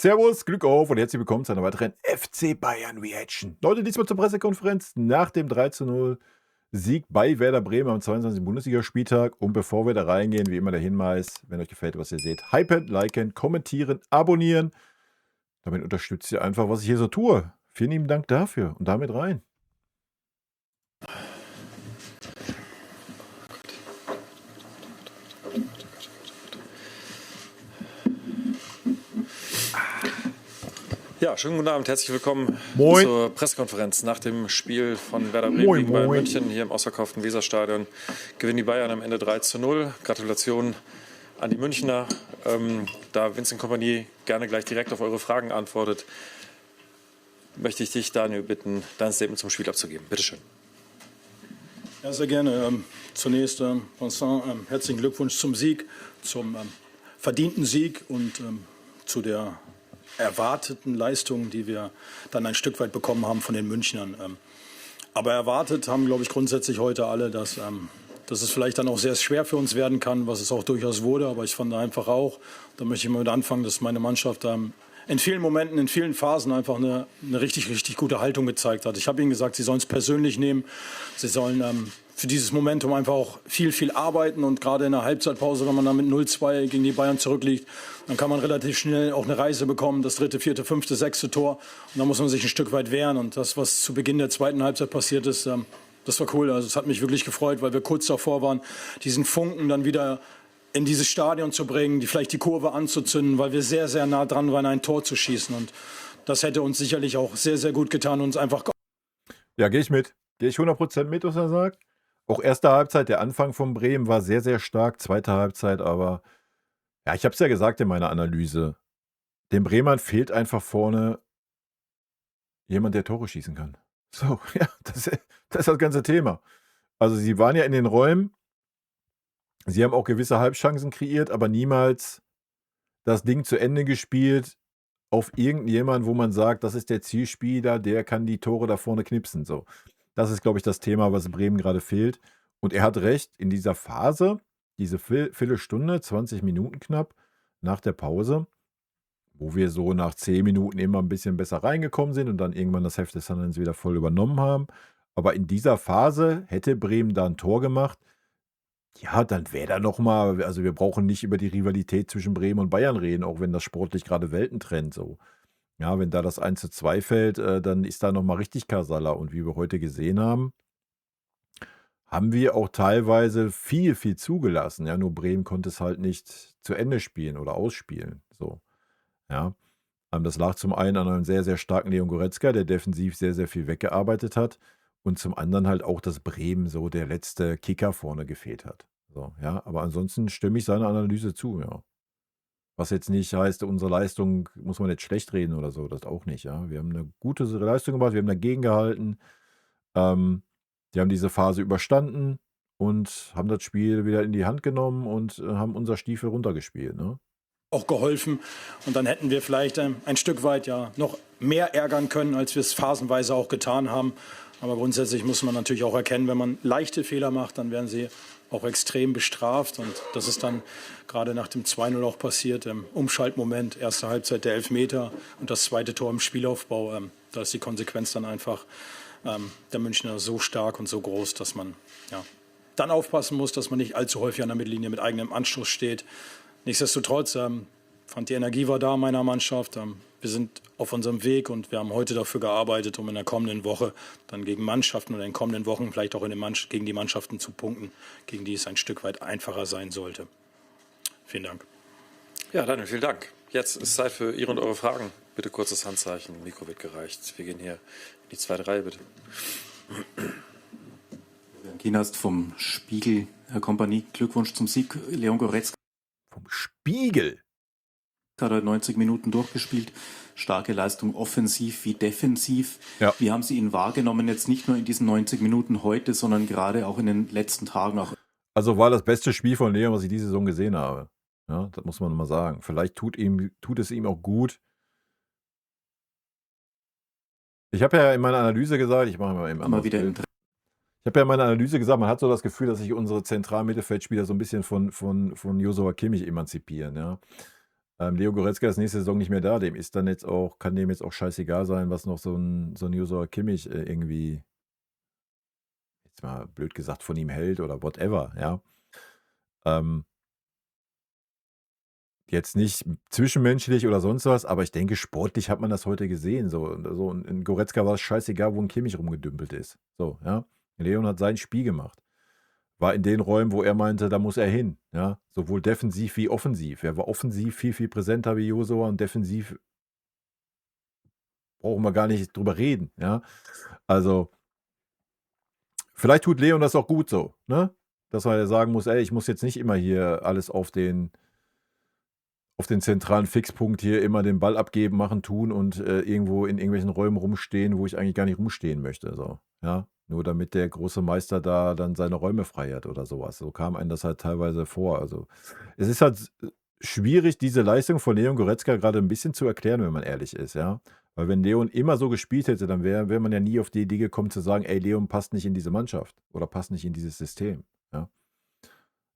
Servus, Glück auf und herzlich willkommen zu einer weiteren FC Bayern Reaction. Leute, diesmal zur Pressekonferenz nach dem 3:0 Sieg bei Werder Bremen am 22. Bundesligaspieltag. Und bevor wir da reingehen, wie immer der Hinweis, wenn euch gefällt, was ihr seht, hypen, liken, kommentieren, abonnieren. Damit unterstützt ihr einfach, was ich hier so tue. Vielen lieben Dank dafür und damit rein. Ja, schönen guten Abend, herzlich willkommen Moin. zur Pressekonferenz nach dem Spiel von Werder Bremen Moin, gegen Bayern moin. München hier im ausverkauften Weserstadion. Gewinnen die Bayern am Ende 3:0. Gratulation an die Münchner. Da Vincent Kompany gerne gleich direkt auf eure Fragen antwortet, möchte ich dich, Daniel, bitten, dein Statement zum Spiel abzugeben. Bitte schön. Ja, sehr gerne. Zunächst, Vincent, herzlichen Glückwunsch zum Sieg, zum verdienten Sieg und zu der erwarteten Leistung, die wir dann ein Stück weit bekommen haben von den Münchnern. Aber erwartet haben, glaube ich, grundsätzlich heute alle, dass es vielleicht dann auch sehr schwer für uns werden kann, was es auch durchaus wurde. Aber ich fand einfach auch, da möchte ich mal mit anfangen, dass meine Mannschaft in vielen Momenten, in vielen Phasen einfach eine richtig, richtig gute Haltung gezeigt hat. Ich habe ihnen gesagt, sie sollen es persönlich nehmen. Sie sollen für dieses Momentum einfach auch viel, viel arbeiten. Und gerade in der Halbzeitpause, wenn man dann mit 0-2 gegen die Bayern zurückliegt, dann kann man relativ schnell auch eine Reise bekommen. Das 3., 4., 5., 6. Tor. Und da muss man sich ein Stück weit wehren. Und das, was zu Beginn der zweiten Halbzeit passiert ist, das war cool. Also es hat mich wirklich gefreut, weil wir kurz davor waren, diesen Funken dann wieder in dieses Stadion zu bringen, vielleicht die Kurve anzuzünden, weil wir sehr, sehr nah dran waren, ein Tor zu schießen. Und das hätte uns sicherlich auch sehr, sehr gut getan und uns einfach... Ja, gehe ich mit. Gehe ich 100% mit, was er sagt. Auch erste Halbzeit, der Anfang von Bremen war sehr, sehr stark. Zweite Halbzeit aber, ja, ich habe es ja gesagt in meiner Analyse, den Bremern fehlt einfach vorne jemand, der Tore schießen kann. So, ja, das ist das ganze Thema. Also sie waren ja in den Räumen, sie haben auch gewisse Halbchancen kreiert, aber niemals das Ding zu Ende gespielt auf irgendjemanden, wo man sagt, das ist der Zielspieler, der kann die Tore da vorne knipsen. So. Das ist, glaube ich, das Thema, was Bremen gerade fehlt. Und er hat recht, in dieser Phase, diese Viertelstunde, 20 Minuten knapp nach der Pause, wo wir so nach 10 Minuten immer ein bisschen besser reingekommen sind und dann irgendwann das Heft des Handelns wieder voll übernommen haben. Aber in dieser Phase hätte Bremen da ein Tor gemacht, ja, dann wäre da noch mal, also wir brauchen nicht über die Rivalität zwischen Bremen und Bayern reden, auch wenn das sportlich gerade Welten trennt so. Ja, wenn da das 1:2 fällt, dann ist da noch mal richtig Kasala. Und wie wir heute gesehen haben, haben wir auch teilweise viel, viel zugelassen. Ja, nur Bremen konnte es halt nicht zu Ende spielen oder ausspielen. So, ja. Das lag zum einen an einem sehr, sehr starken Leon Goretzka, der defensiv sehr, sehr viel weggearbeitet hat. Und zum anderen halt auch, dass Bremen so der letzte Kicker vorne gefehlt hat. So, ja, aber ansonsten stimme ich seiner Analyse zu, ja. Was jetzt nicht heißt, unsere Leistung muss man jetzt schlecht reden oder so, das auch nicht, ja. Wir haben eine gute Leistung gemacht, wir haben dagegen gehalten. Die haben diese Phase überstanden und haben das Spiel wieder in die Hand genommen und haben unser Stiefel runtergespielt, ne? auch geholfen. Und dann hätten wir vielleicht ein Stück weit ja noch mehr ärgern können, als wir es phasenweise auch getan haben. Aber grundsätzlich muss man natürlich auch erkennen, wenn man leichte Fehler macht, dann werden sie auch extrem bestraft. Und das ist dann gerade nach dem 2:0 auch passiert, im Umschaltmoment, erste Halbzeit der Elfmeter und das zweite Tor im Spielaufbau. Da ist die Konsequenz dann einfach der Münchner so stark und so groß, dass man ja dann aufpassen muss, dass man nicht allzu häufig an der Mittellinie mit eigenem Anstoß steht. Nichtsdestotrotz fand die Energie war da meiner Mannschaft. Wir sind auf unserem Weg und wir haben heute dafür gearbeitet, um in der kommenden Woche dann gegen Mannschaften oder in den kommenden Wochen vielleicht auch gegen die Mannschaften zu punkten, gegen die es ein Stück weit einfacher sein sollte. Vielen Dank. Ja, Daniel, vielen Dank. Jetzt ist Zeit für Ihre und eure Fragen. Bitte kurzes Handzeichen, Mikro wird gereicht. Wir gehen hier in die zweite Reihe, bitte. Kienast vom Spiegel, Herr Kompany, Glückwunsch zum Sieg. Leon Goretzka Vom Spiegel? hat heute 90 Minuten durchgespielt. Starke Leistung, offensiv wie defensiv. Ja. Wie haben Sie ihn wahrgenommen, jetzt nicht nur in diesen 90 Minuten heute, sondern gerade auch in den letzten Tagen? Auch Also war das beste Spiel von Leon, was ich diese Saison gesehen habe. Ja, das muss man mal sagen. Vielleicht tut es ihm auch gut. Ich habe ja in meiner Analyse gesagt, ich mache mal eben immer wieder im Ich habe ja in meiner Analyse gesagt, man hat so das Gefühl, dass sich unsere Zentralmittelfeldspieler so ein bisschen von Joshua Kimmich emanzipieren, ja. Leo Goretzka ist nächste Saison nicht mehr da. Kann dem jetzt auch scheißegal sein, was noch so ein Joshua Kimmich irgendwie, jetzt mal blöd gesagt, von ihm hält oder whatever, ja. Ähm, Jetzt nicht zwischenmenschlich oder sonst was, aber ich denke, sportlich hat man das heute gesehen. Und in Goretzka war es scheißegal, wo ein Kimmich rumgedümpelt ist. So, ja. Leon hat sein Spiel gemacht. War in den Räumen, wo er meinte, da muss er hin. Ja. Sowohl defensiv wie offensiv. Er war offensiv viel, viel präsenter wie Josua und defensiv brauchen wir gar nicht drüber reden. Ja. Also, vielleicht tut Leon das auch gut so, ne? Dass er sagen muss, ey, ich muss jetzt nicht immer hier alles auf den zentralen Fixpunkt hier immer den Ball abgeben, machen, tun und irgendwo in irgendwelchen Räumen rumstehen, wo ich eigentlich gar nicht rumstehen möchte. So, ja? Nur damit der große Meister da dann seine Räume frei hat oder sowas. So kam einem das halt teilweise vor. Also es ist halt schwierig, diese Leistung von Leon Goretzka gerade ein bisschen zu erklären, wenn man ehrlich ist, ja. Weil wenn Leon immer so gespielt hätte, dann wäre man ja nie auf die Idee gekommen zu sagen, ey, Leon passt nicht in diese Mannschaft oder passt nicht in dieses System. Ja.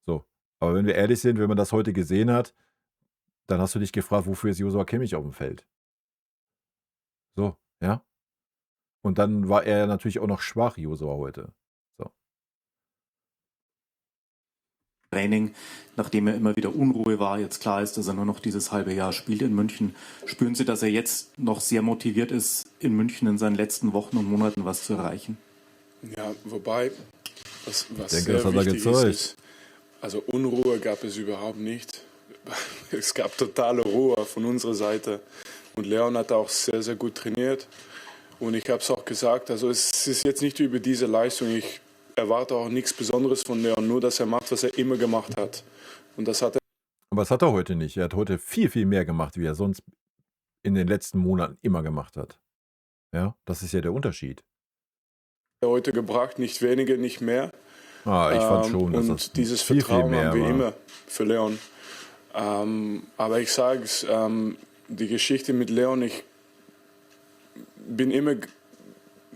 So. Aber wenn wir ehrlich sind, wenn man das heute gesehen hat, dann hast du dich gefragt, wofür ist Joshua Kimmich auf dem Feld? So, ja. Und dann war er natürlich auch noch schwach, Joshua heute. So. Training, nachdem er immer wieder Unruhe war, jetzt klar ist, dass er nur noch dieses halbe Jahr spielt in München. Spüren Sie, dass er jetzt noch sehr motiviert ist, in München in seinen letzten Wochen und Monaten was zu erreichen? Ja, wobei, was Ich denke, sehr das hat er wichtig gezeigt. ist, also Unruhe gab es überhaupt nicht. Es gab totale Ruhe von unserer Seite. Und Leon hat auch sehr, sehr gut trainiert. Und ich habe es auch gesagt, also es ist jetzt nicht über diese Leistung. Ich erwarte auch nichts Besonderes von Leon, nur dass er macht, was er immer gemacht hat. Und das hat er Aber das hat er heute nicht. Er hat heute viel, viel mehr gemacht, wie er sonst in den letzten Monaten immer gemacht hat. Ja, das ist ja der Unterschied. heute gebracht, nicht weniger, nicht mehr. Ich fand schon, dass das Und dieses viel, viel Vertrauen mehr haben wir war. immer für Leon. Aber ich sage es, die Geschichte mit Leon, ich bin immer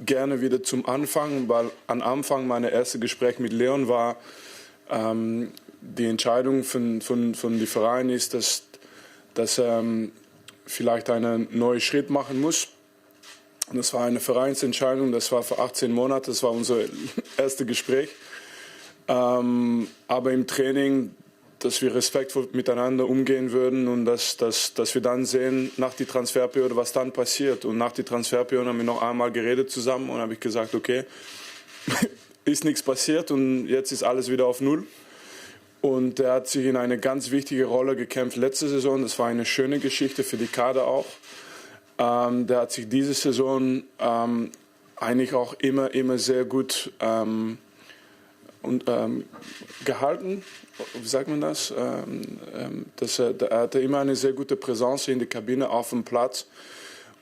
gerne wieder zum Anfang, weil am Anfang mein erstes Gespräch mit Leon war, die Entscheidung von dem Verein ist, dass er vielleicht einen neuen Schritt machen muss. Und das war eine Vereinsentscheidung, das war vor 18 Monaten, das war unser erstes Gespräch. Aber im Training, dass wir respektvoll miteinander umgehen würden und dass wir dann sehen, nach der Transferperiode, was dann passiert. Und nach der Transferperiode haben wir noch einmal geredet zusammen und habe ich gesagt, okay, ist nichts passiert und jetzt ist alles wieder auf Null. Und er hat sich in eine ganz wichtige Rolle gekämpft letzte Saison. Das war eine schöne Geschichte für die Kader auch. Der hat sich diese Saison eigentlich auch immer sehr gut gehalten. Wie sagt man das? Er hatte immer eine sehr gute Präsenz in der Kabine auf dem Platz.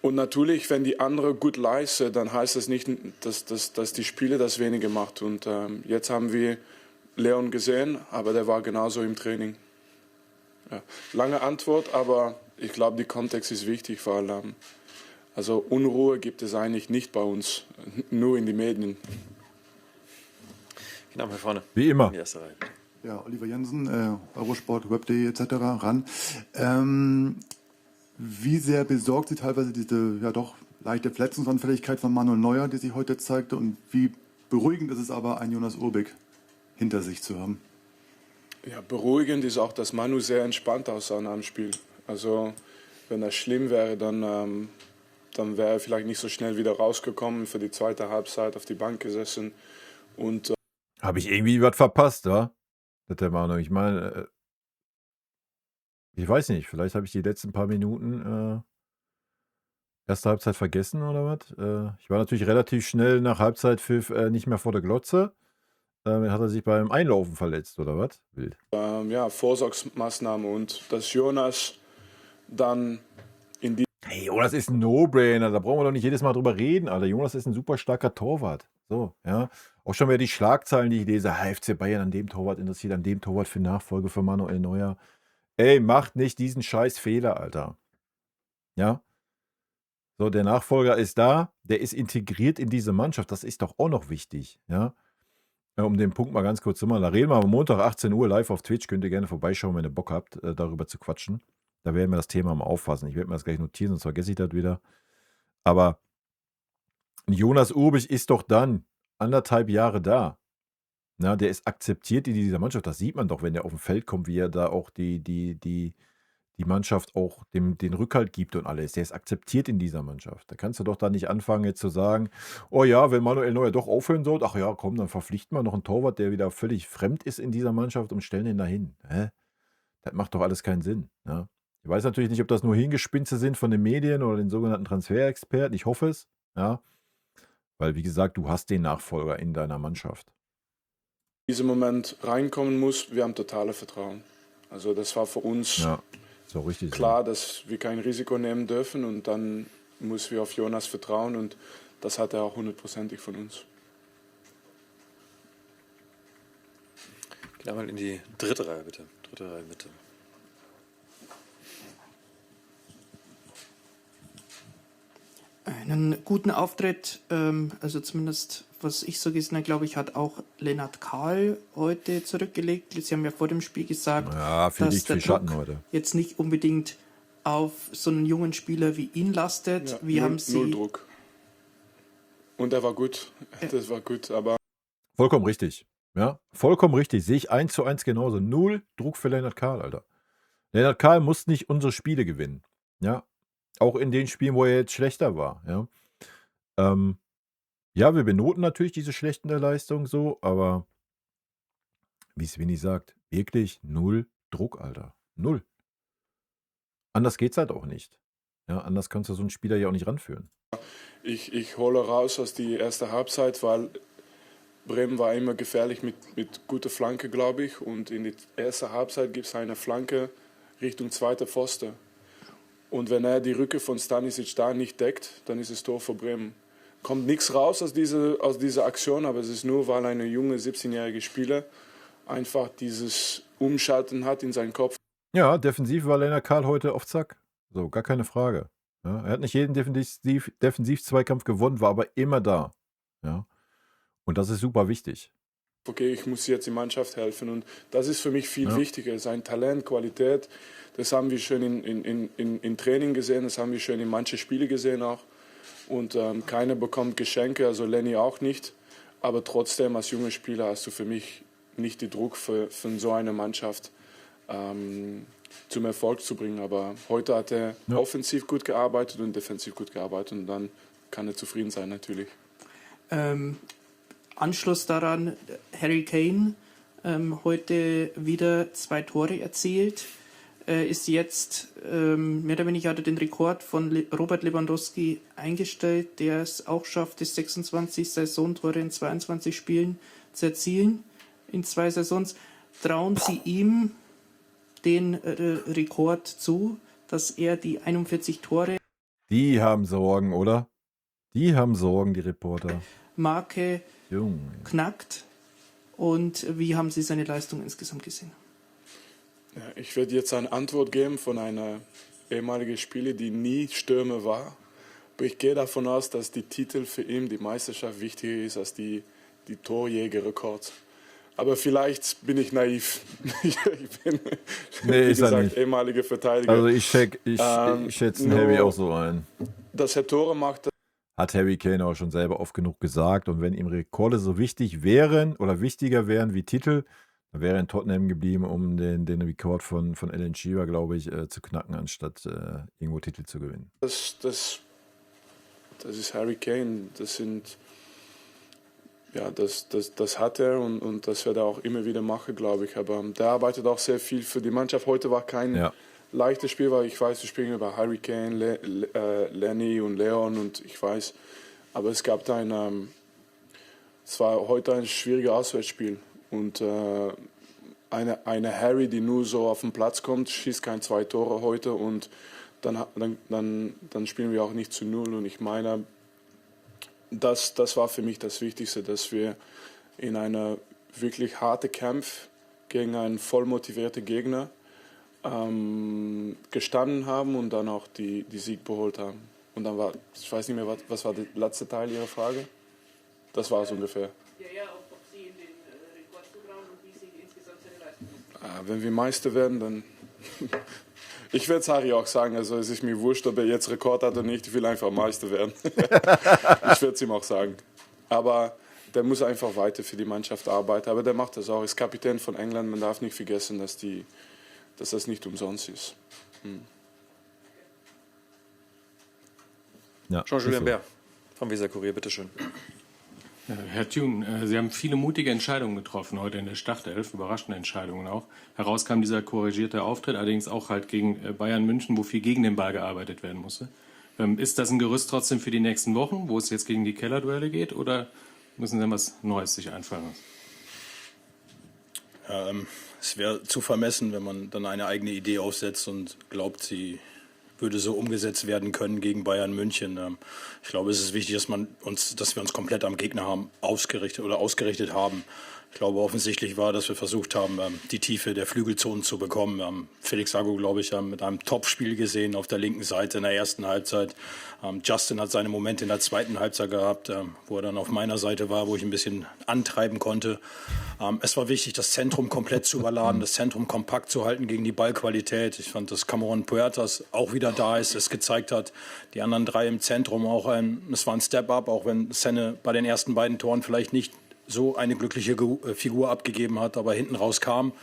Und natürlich, wenn die andere gut leistet, dann heißt das nicht, dass die Spieler das weniger macht. Und jetzt haben wir Leon gesehen, aber der war genauso im Training. Ja. Lange Antwort, aber ich glaube, der Kontext ist wichtig, weil also Unruhe gibt es eigentlich nicht bei uns, nur in den Medien. Genau, hier vorne. Wie immer. In die erste Reihe. Ja, Oliver Jensen, Eurosport, Web.de etc. ran. Wie sehr besorgt Sie teilweise diese ja doch leichte Verletzungsanfälligkeit von Manuel Neuer, die sich heute zeigte, und wie beruhigend ist es aber, einen Jonas Urbik hinter sich zu haben? Ja, beruhigend ist auch, dass Manu sehr entspannt aussah nach dem Spiel. Also wenn das schlimm wäre, dann wäre er vielleicht nicht so schnell wieder rausgekommen, für die zweite Halbzeit auf die Bank gesessen. Und Habe ich irgendwie was verpasst, wa? Sagt der Manu. Ich meine, ich weiß nicht, vielleicht habe ich die letzten paar Minuten erste Halbzeit vergessen oder was. Ich war natürlich relativ schnell nach Halbzeitpfiff nicht mehr vor der Glotze. Hat er sich beim Einlaufen verletzt oder was? Wild. ja, Vorsorgsmaßnahme und dass Jonas dann in die Hey, Jonas ist ein No-Brainer, da brauchen wir doch nicht jedes Mal drüber reden, Alter. Jonas ist ein super starker Torwart. So, ja. Auch schon wieder die Schlagzeilen, die ich lese, FC Bayern an dem Torwart interessiert, an dem Torwart für Nachfolge für Manuel Neuer. Ey, macht nicht diesen scheiß Fehler, Alter. Ja. So, der Nachfolger ist da, der ist integriert in diese Mannschaft, das ist doch auch noch wichtig, ja. Um den Punkt mal ganz kurz zu machen, da reden wir am Montag 18 Uhr live auf Twitch, könnt ihr gerne vorbeischauen, wenn ihr Bock habt, darüber zu quatschen. Da werden wir das Thema mal auffassen. Ich werde mir das gleich notieren, sonst vergesse ich das wieder. Aber Jonas Urbich ist doch dann 1,5 Jahre da. Na, der ist akzeptiert in dieser Mannschaft. Das sieht man doch, wenn der auf dem Feld kommt, wie er da auch die Mannschaft auch den Rückhalt gibt und alles. Der ist akzeptiert in dieser Mannschaft. Da kannst du doch da nicht anfangen, jetzt zu sagen, oh ja, wenn Manuel Neuer doch aufhören soll, ach ja, komm, dann verpflichten wir noch einen Torwart, der wieder völlig fremd ist in dieser Mannschaft und stellen den dahin. Hä? Das macht doch alles keinen Sinn. Ja? Ich weiß natürlich nicht, ob das nur Hingespinste sind von den Medien oder den sogenannten Transferexperten. Ich hoffe es. Ja? Weil, wie gesagt, du hast den Nachfolger in deiner Mannschaft. In diesem Moment reinkommen muss, wir haben totale Vertrauen. Also das war für uns Ja, so richtig. klar, dass wir kein Risiko nehmen dürfen und dann müssen wir auf Jonas vertrauen und das hat er auch 100%ig von uns. Geh einmal in die dritte Reihe, bitte. Dritte Reihe, bitte. Einen guten Auftritt, also zumindest was ich so gesehen habe, glaube ich, hat auch Lennart Kahl heute zurückgelegt. Sie haben ja vor dem Spiel gesagt, Ja, viel dass Licht, der viel Schatten Druck heute. jetzt nicht unbedingt auf so einen jungen Spieler wie ihn lastet. Ja, Wie haben null Sie Druck. Und er war gut. Das war gut, aber Vollkommen richtig. Ja, vollkommen richtig. Sehe ich 1:1 genauso. Null Druck für Lennart Kahl, Alter. Lennart Kahl muss nicht unsere Spiele gewinnen. Ja, auch in den Spielen, wo er jetzt schlechter war. Ja, ja, wir benoten natürlich diese schlechten Leistungen so, aber wie es Winnie sagt, wirklich null Druck, Alter. Null. Anders geht's halt auch nicht. Ja, anders kannst du so einen Spieler ja auch nicht ranführen. ich hole raus aus die erste Halbzeit, weil Bremen war immer gefährlich mit guter Flanke, glaube ich. Und in die erste Halbzeit gibt es eine Flanke Richtung zweiter Pfosten. Und wenn er die Rücke von Stanisic da nicht deckt, dann ist es Tor für Bremen. Kommt nichts raus aus dieser Aktion, aber es ist nur, weil ein junge 17-jährige Spieler einfach dieses Umschalten hat in seinen Kopf. Ja, defensiv war Lennart Kahl heute auf Zack. So, gar keine Frage. Ja, er hat nicht jeden Defensiv-Zweikampf gewonnen, war aber immer da. Ja. Und das ist super wichtig. Okay, ich muss jetzt die Mannschaft helfen und das ist für mich viel Ja. wichtiger. Sein Talent, Qualität, das haben wir schon in Training gesehen, das haben wir schon in manchen Spielen gesehen auch. Und keiner bekommt Geschenke, also Lenny auch nicht. Aber trotzdem, als junger Spieler hast du für mich nicht den Druck für so eine Mannschaft zum Erfolg zu bringen. Aber heute hat er Ja. offensiv gut gearbeitet und defensiv gut gearbeitet und dann kann er zufrieden sein natürlich. Anschluss daran, Harry Kane heute wieder 2 Tore erzielt, ist jetzt mehr oder weniger hat er den Rekord von Robert Lewandowski eingestellt, der es auch schafft, die 26 Saisontore in 22 Spielen zu erzielen in 2 Saisons. Trauen Sie ihm den Rekord zu, dass er die 41 Tore Die haben Sorgen, oder? Die haben Sorgen, die Reporter. Marke Junge. knackt? Und wie haben Sie seine Leistung insgesamt gesehen? Ja, ich werde jetzt eine Antwort geben von einer ehemaligen Spieler, die nie Stürmer war. Aber ich gehe davon aus, dass die Titel für ihn, die Meisterschaft, wichtiger ist als die Torjägerrekord. Aber vielleicht bin ich naiv. Ich bin, Nee, wie ist er gesagt, nicht. ehemaliger Verteidiger. Also ich schätze den nur- Harry auch so ein. Dass er Tore macht, Hat Harry Kane auch schon selber oft genug gesagt. Und wenn ihm Rekorde so wichtig wären oder wichtiger wären wie Titel, dann wäre er in Tottenham geblieben, um den Rekord von Alan Shearer, glaube ich, zu knacken, anstatt irgendwo Titel zu gewinnen. das ist Harry Kane. Das hat er und das wird er auch immer wieder machen, glaube ich. Aber der arbeitet auch sehr viel für die Mannschaft. Heute war kein Ja. leichtes Spiel, weil ich weiß, wir spielen über Harry Kane, Lenny und Leon und ich weiß. Aber es gab es war heute ein schwieriges Auswärtsspiel. Und eine Harry, die nur so auf den Platz kommt, schießt kein 2 Tore heute und dann spielen wir auch nicht zu 0. Und ich meine, das war für mich das Wichtigste, dass wir in einer wirklich harten Kampf gegen einen voll motivierten Gegner gestanden haben und dann auch die Sieg geholt haben. Und dann war, ich weiß nicht mehr, was war der letzte Teil Ihrer Frage? Das war es ungefähr. Ja, ob Sie in den Rekord zutrauen und wie Sie insgesamt seine Leistung Wenn wir Meister werden, dann Ich werde es Harry auch sagen, also es ist mir wurscht, ob er jetzt Rekord hat oder nicht, ich will einfach Meister werden. Ich werde es ihm auch sagen. Aber der muss einfach weiter für die Mannschaft arbeiten, aber der macht das auch. Er ist Kapitän von England, man darf nicht vergessen, dass das nicht umsonst ist. Ja, Jean-Julien ist so. Bär vom Weser-Kurier, bitteschön. Herr Thune, Sie haben viele mutige Entscheidungen getroffen heute in der Startelf, überraschende Entscheidungen auch. Heraus kam dieser korrigierte Auftritt, allerdings auch halt gegen Bayern München, wo viel gegen den Ball gearbeitet werden musste. Ist das ein Gerüst trotzdem für die nächsten Wochen, wo es jetzt gegen die Kellerduelle geht, oder müssen Sie was Neues sich einfallen lassen? Ja, es wäre zu vermessen, wenn man dann eine eigene Idee aufsetzt und glaubt, sie würde so umgesetzt werden können gegen Bayern München. Ich glaube, es ist wichtig, dass wir uns komplett am Gegner haben ausgerichtet haben. Ich glaube, offensichtlich war, dass wir versucht haben, die Tiefe der Flügelzonen zu bekommen. Felix Sago, glaube ich, mit einem Top-Spiel gesehen auf der linken Seite in der ersten Halbzeit. Justin hat seine Momente in der zweiten Halbzeit gehabt, wo er dann auf meiner Seite war, wo ich ein bisschen antreiben konnte. Es war wichtig, das Zentrum komplett zu überladen, das Zentrum kompakt zu halten gegen die Ballqualität. Ich fand, dass Cameron Puertas auch wieder da ist, es gezeigt hat. Die anderen drei im Zentrum auch, es war ein Step-up, auch wenn Senne bei den ersten beiden Toren vielleicht nicht so eine glückliche Figur abgegeben hat, aber hinten raus kam.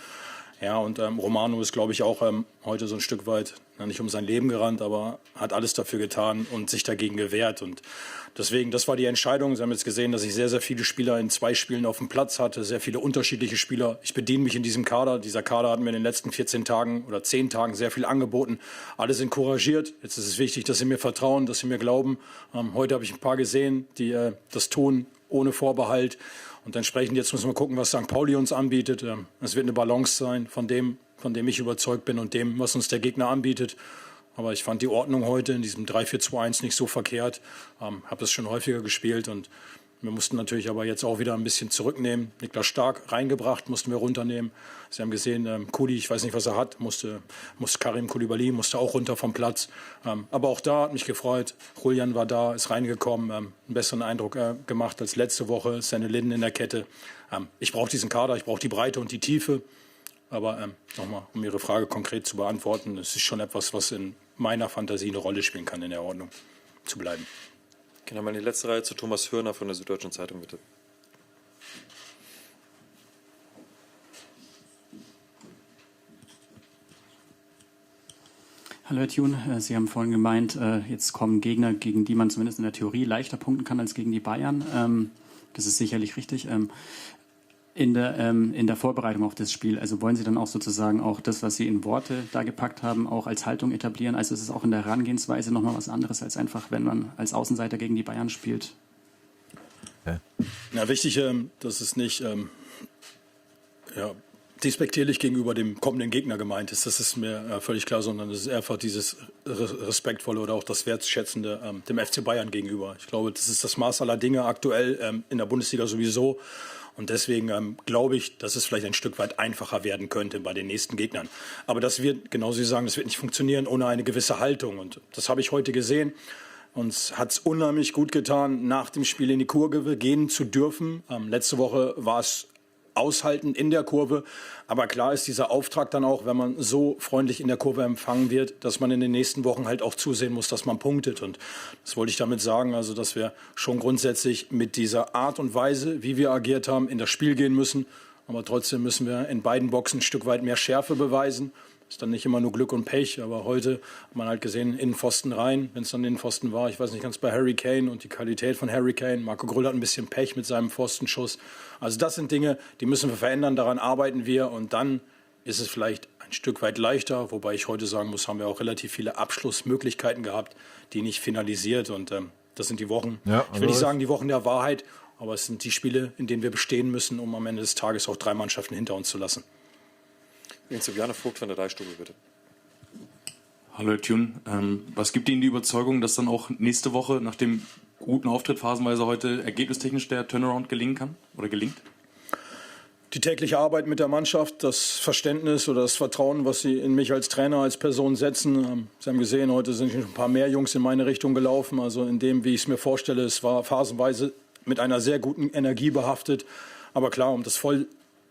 Ja, und Romano ist, glaube ich, auch heute so ein Stück weit, nicht um sein Leben gerannt, aber hat alles dafür getan und sich dagegen gewehrt. Und deswegen, das war die Entscheidung. Sie haben jetzt gesehen, dass ich sehr, sehr viele Spieler in 2 Spielen auf dem Platz hatte, sehr viele unterschiedliche Spieler. Ich bediene mich in diesem Kader. Dieser Kader hat mir in den letzten 14 Tagen oder 10 Tagen sehr viel angeboten. Alle sind couragiert. Jetzt ist es wichtig, dass sie mir vertrauen, dass sie mir glauben. Heute habe ich ein paar gesehen, die das tun ohne Vorbehalt. Und entsprechend jetzt müssen wir gucken, was St. Pauli uns anbietet. Es wird eine Balance sein von dem ich überzeugt bin und dem, was uns der Gegner anbietet. Aber ich fand die Ordnung heute in diesem 3-4-2-1 nicht so verkehrt. Habe es schon häufiger gespielt und wir mussten natürlich aber jetzt auch wieder ein bisschen zurücknehmen. Niklas Stark reingebracht, mussten wir runternehmen. Sie haben gesehen, Kuli, ich weiß nicht, was er hat, musste Karim Koulibaly, musste auch runter vom Platz. Aber auch da hat mich gefreut. Julian war da, ist reingekommen, einen besseren Eindruck gemacht als letzte Woche. Senne Linden in der Kette. Ich brauche diesen Kader, ich brauche die Breite und die Tiefe. Aber nochmal, um Ihre Frage konkret zu beantworten, es ist schon etwas, was in meiner Fantasie eine Rolle spielen kann, in der Ordnung zu bleiben. Gehen wir mal in die letzte Reihe zu Thomas Hörner von der Süddeutschen Zeitung, bitte. Hallo Herr Thune, Sie haben vorhin gemeint, jetzt kommen Gegner, gegen die man zumindest in der Theorie leichter punkten kann als gegen die Bayern. Das ist sicherlich richtig. In der Vorbereitung auf das Spiel, also wollen Sie dann auch sozusagen auch das, was Sie in Worte da gepackt haben, auch als Haltung etablieren? Also ist es auch in der Herangehensweise nochmal was anderes als einfach, wenn man als Außenseiter gegen die Bayern spielt? Ja, wichtig, dass es nicht despektierlich gegenüber dem kommenden Gegner gemeint ist. Das ist mir völlig klar, sondern es ist einfach dieses Respektvolle oder auch das Wertschätzende dem FC Bayern gegenüber. Ich glaube, das ist das Maß aller Dinge aktuell in der Bundesliga sowieso. Und deswegen glaube ich, dass es vielleicht ein Stück weit einfacher werden könnte bei den nächsten Gegnern. Aber das wird, genauso wie Sie sagen, das wird nicht funktionieren ohne eine gewisse Haltung. Und das habe ich heute gesehen. Uns hat es unheimlich gut getan, nach dem Spiel in die Kurve gehen zu dürfen. Letzte Woche war es aushalten in der Kurve. Aber klar ist dieser Auftrag dann auch, wenn man so freundlich in der Kurve empfangen wird, dass man in den nächsten Wochen halt auch zusehen muss, dass man punktet. Und das wollte ich damit sagen, also dass wir schon grundsätzlich mit dieser Art und Weise, wie wir agiert haben, in das Spiel gehen müssen. Aber trotzdem müssen wir in beiden Boxen ein Stück weit mehr Schärfe beweisen. Ist dann nicht immer nur Glück und Pech, aber heute hat man halt gesehen, Innenpfosten rein, wenn es dann Innenpfosten war. Ich weiß nicht ganz bei Harry Kane und die Qualität von Harry Kane. Marco Grüll hat ein bisschen Pech mit seinem Pfostenschuss. Also das sind Dinge, die müssen wir verändern, daran arbeiten wir und dann ist es vielleicht ein Stück weit leichter. Wobei ich heute sagen muss, haben wir auch relativ viele Abschlussmöglichkeiten gehabt, die nicht finalisiert und das sind die Wochen, ich will nicht sagen die Wochen der Wahrheit, aber es sind die Spiele, in denen wir bestehen müssen, um am Ende des Tages auch 3 Mannschaften hinter uns zu lassen. Juliane Vogt von der Deichstube, bitte. Hallo Herr Thune, was gibt Ihnen die Überzeugung, dass dann auch nächste Woche nach dem guten Auftritt phasenweise heute ergebnistechnisch der Turnaround gelingen kann oder gelingt? Die tägliche Arbeit mit der Mannschaft, das Verständnis oder das Vertrauen, was Sie in mich als Trainer, als Person setzen. Sie haben gesehen, heute sind ein paar mehr Jungs in meine Richtung gelaufen. Also in dem, wie ich es mir vorstelle, es war phasenweise mit einer sehr guten Energie behaftet. Aber klar, um das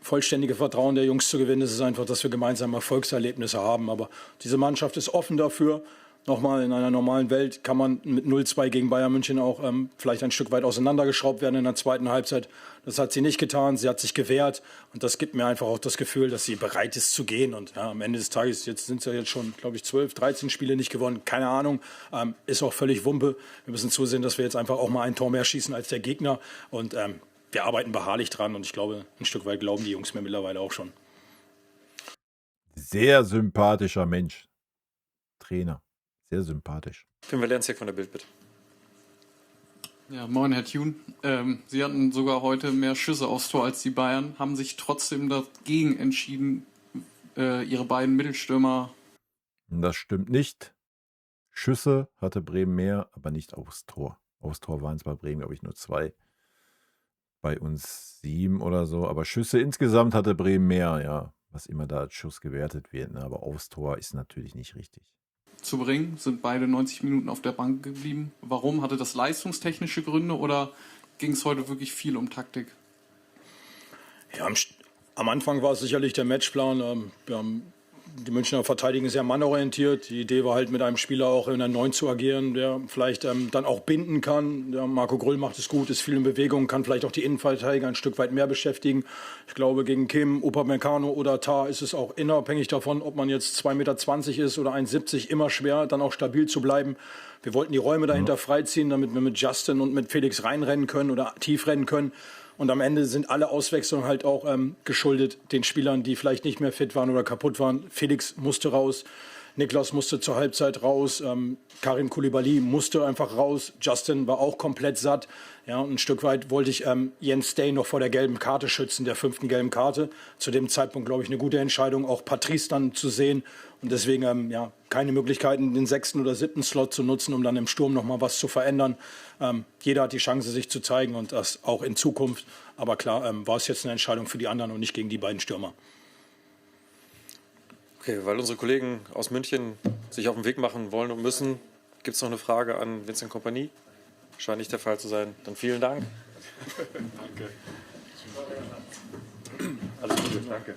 vollständige Vertrauen der Jungs zu gewinnen. Es ist einfach, dass wir gemeinsam Erfolgserlebnisse haben. Aber diese Mannschaft ist offen dafür. Nochmal, in einer normalen Welt kann man mit 0-2 gegen Bayern München auch vielleicht ein Stück weit auseinandergeschraubt werden in der zweiten Halbzeit. Das hat sie nicht getan, sie hat sich gewehrt und das gibt mir einfach auch das Gefühl, dass sie bereit ist zu gehen. Und ja, am Ende des Tages, jetzt sind es ja jetzt schon, glaube ich, 12, 13 Spiele nicht gewonnen, keine Ahnung, ist auch völlig Wumpe. Wir müssen zusehen, dass wir jetzt einfach auch mal ein Tor mehr schießen als der Gegner und wir arbeiten beharrlich dran und ich glaube, ein Stück weit glauben die Jungs mir mittlerweile auch schon. Sehr sympathischer Mensch. Trainer. Sehr sympathisch. Finn Valenziak von der Bild, bitte. Ja, moin, Herr Thune. Sie hatten sogar heute mehr Schüsse aufs Tor als die Bayern, haben sich trotzdem dagegen entschieden, ihre beiden Mittelstürmer. Das stimmt nicht. Schüsse hatte Bremen mehr, aber nicht aufs Tor. Aufs Tor waren es bei Bremen, glaube ich, nur 2. Bei uns 7 oder so. Aber Schüsse insgesamt hatte Bremen mehr, ja. Was immer da als Schuss gewertet wird. Ne? Aber aufs Tor ist natürlich nicht richtig. Zu bringen, sind beide 90 Minuten auf der Bank geblieben. Warum? Hatte das leistungstechnische Gründe oder ging es heute wirklich viel um Taktik? Ja, am Anfang war es sicherlich der Matchplan. Die Münchner verteidigen sehr mannorientiert. Die Idee war halt, mit einem Spieler auch in der 9 zu agieren, der vielleicht dann auch binden kann. Der Marco Grüll macht es gut, ist viel in Bewegung, kann vielleicht auch die Innenverteidiger ein Stück weit mehr beschäftigen. Ich glaube, gegen Kim, Upamecano oder Tah ist es auch unabhängig davon, ob man jetzt 2,20 Meter ist oder 1,70 immer schwer, dann auch stabil zu bleiben. Wir wollten die Räume dahinter freiziehen, damit wir mit Justin und mit Felix reinrennen können oder tief rennen können. Und am Ende sind alle Auswechslungen halt auch geschuldet den Spielern, die vielleicht nicht mehr fit waren oder kaputt waren. Felix musste raus, Niklas musste zur Halbzeit raus, Karim Koulibaly musste einfach raus, Justin war auch komplett satt. Ja, und ein Stück weit wollte ich Jens Stay noch vor der gelben Karte schützen, der 5. gelben Karte. Zu dem Zeitpunkt, glaube ich, eine gute Entscheidung, auch Patrice dann zu sehen. Und deswegen keine Möglichkeiten, den 6. oder 7. Slot zu nutzen, um dann im Sturm noch mal was zu verändern. Jeder hat die Chance, sich zu zeigen und das auch in Zukunft. Aber klar, war es jetzt eine Entscheidung für die anderen und nicht gegen die beiden Stürmer. Okay, weil unsere Kollegen aus München sich auf den Weg machen wollen und müssen, gibt es noch eine Frage an Vincent Kompany? Scheint nicht der Fall zu sein. Dann vielen Dank. Danke. Alles Gute. Danke.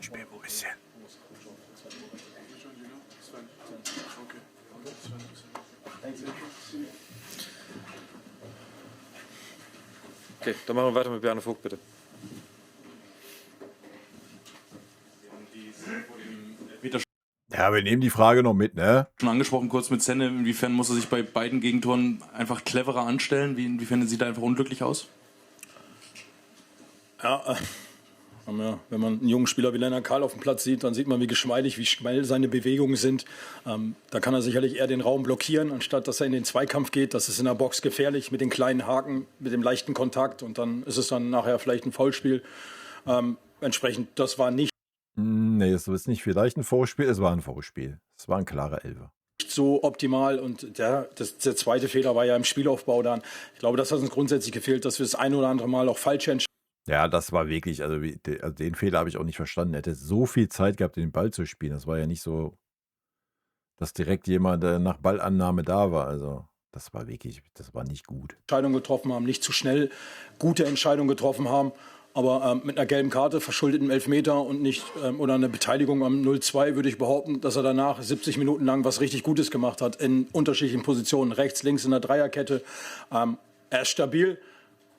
Spiel ein bisschen. Okay, dann machen wir weiter mit Bjarne Vogt, bitte. Ja, wir nehmen die Frage noch mit, ne? Schon angesprochen kurz mit Senne, inwiefern muss er sich bei beiden Gegentoren einfach cleverer anstellen? Inwiefern sieht er einfach unglücklich aus? Ja, wenn man einen jungen Spieler wie Lennart Karl auf dem Platz sieht, dann sieht man, wie schnell seine Bewegungen sind. Da kann er sicherlich eher den Raum blockieren, anstatt dass er in den Zweikampf geht. Das ist in der Box gefährlich mit den kleinen Haken, mit dem leichten Kontakt und dann ist es dann nachher vielleicht ein Foulspiel. Entsprechend, das war nicht Nee, es ist nicht vielleicht ein Vorspiel, es war ein Vorspiel. Es war ein klarer Elfer. so optimal und der zweite Fehler war ja im Spielaufbau dann. Ich glaube, das hat uns grundsätzlich gefehlt, dass wir das ein oder andere Mal auch falsch entscheiden. Ja, das war wirklich, also den Fehler habe ich auch nicht verstanden. Er hätte so viel Zeit gehabt, den Ball zu spielen. Das war ja nicht so, dass direkt jemand nach Ballannahme da war. Also das war nicht gut. Entscheidungen getroffen haben, nicht zu schnell gute Entscheidungen getroffen haben. Aber mit einer gelben Karte, verschuldeten Elfmeter und nicht oder eine Beteiligung am 0-2 würde ich behaupten, dass er danach 70 Minuten lang was richtig Gutes gemacht hat in unterschiedlichen Positionen, rechts, links in der Dreierkette. Er ist stabil.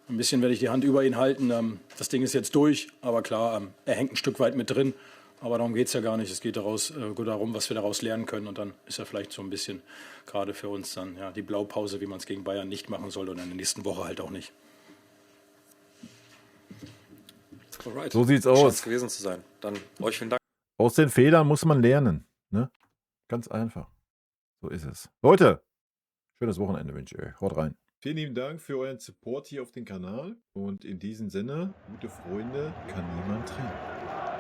Ein bisschen werde ich die Hand über ihn halten. Das Ding ist jetzt durch, aber klar, er hängt ein Stück weit mit drin. Aber darum geht es ja gar nicht. Es geht darum, was wir daraus lernen können. Und dann ist er vielleicht so ein bisschen gerade für uns dann die Blaupause, wie man es gegen Bayern nicht machen soll und in der nächsten Woche halt auch nicht. Alright. So sieht's aus. Scheint's gewesen zu sein. Dann euch vielen Dank. Aus den Fehlern muss man lernen. Ne? Ganz einfach. So ist es. Leute, schönes Wochenende wünsche ich euch. Haut rein. Vielen lieben Dank für euren Support hier auf dem Kanal. Und in diesem Sinne, gute Freunde kann niemand trennen.